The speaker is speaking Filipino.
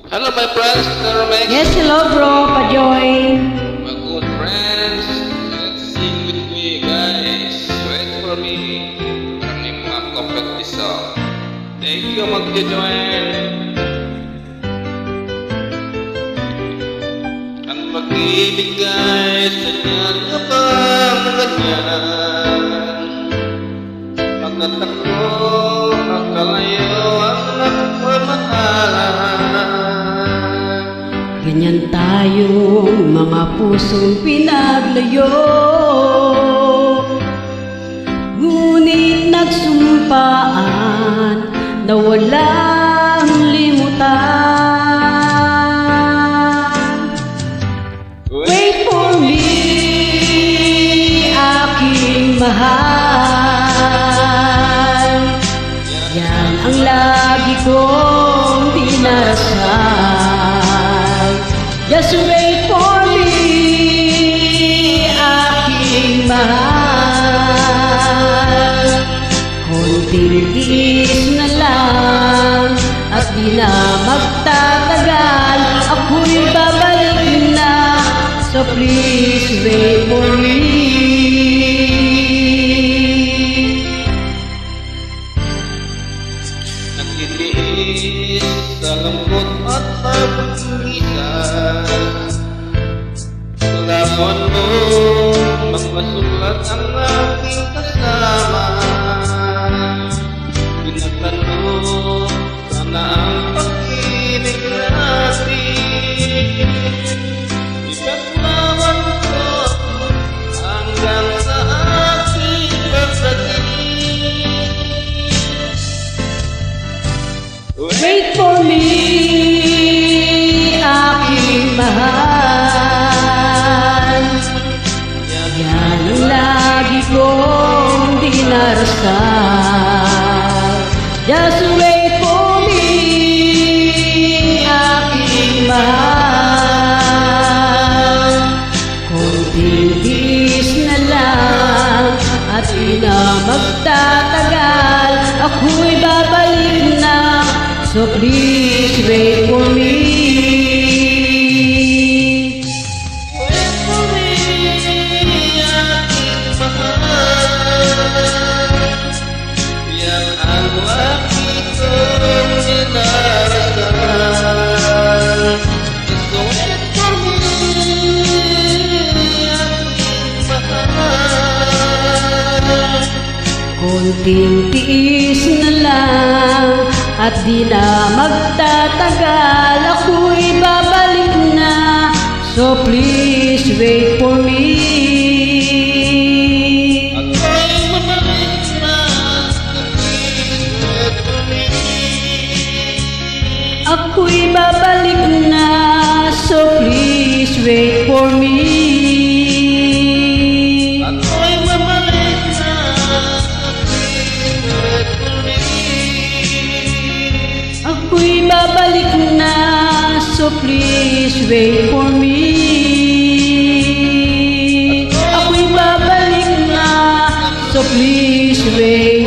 Hello, my friends. Romex. Yes, hello bro, Pajoy. My good friends. Let's sing with me, guys. Wait for me. Parang yung mga competition. Thank you, mag-join. Ang pag-ibig, guys, ganyan ka ba? Ganyan. Magkatakbo, magkalayo, ang nagmamahalan. Ganyan tayong mga pusong pinaglayo, ngunit nagsumpaan na walang limutan. Wait for me, aking mahal. Yan ang lagi kong dinarasal. Just wait for me, aking mahal. Konting tiis na lang at di na magtatagal. Ako'y babalik na, so please wait for me. Nagtitiis sa lungkot at pag-iisa. Sulapon mo, magpasulat ang aking kasama. Pinatanong, sana ang pag-ibig natin. Ipaglawan ko hanggang sa aking pagdating. Wait for me, aking mahal. Yan ang lagi kong dinarasal. Just wait for me, aking mahal. Konting tiis na lang at di na magtatagal. Ako'y babalik na, so please wait for me. Wait for me, aking mahal. Yan ang lagi kong dinarasal. Just wait for me, aking mahal. Konting tiis na lang at di na magtatagal. Ako'y babalik na, so please wait for me. Ako'y babalik na, so please wait for me. Ako'y babalik na, so please wait for me. Ako'y babalik na, so please wait for me. Ako'y babalik na, so please wait for me. Ako'y babalik na, so please wait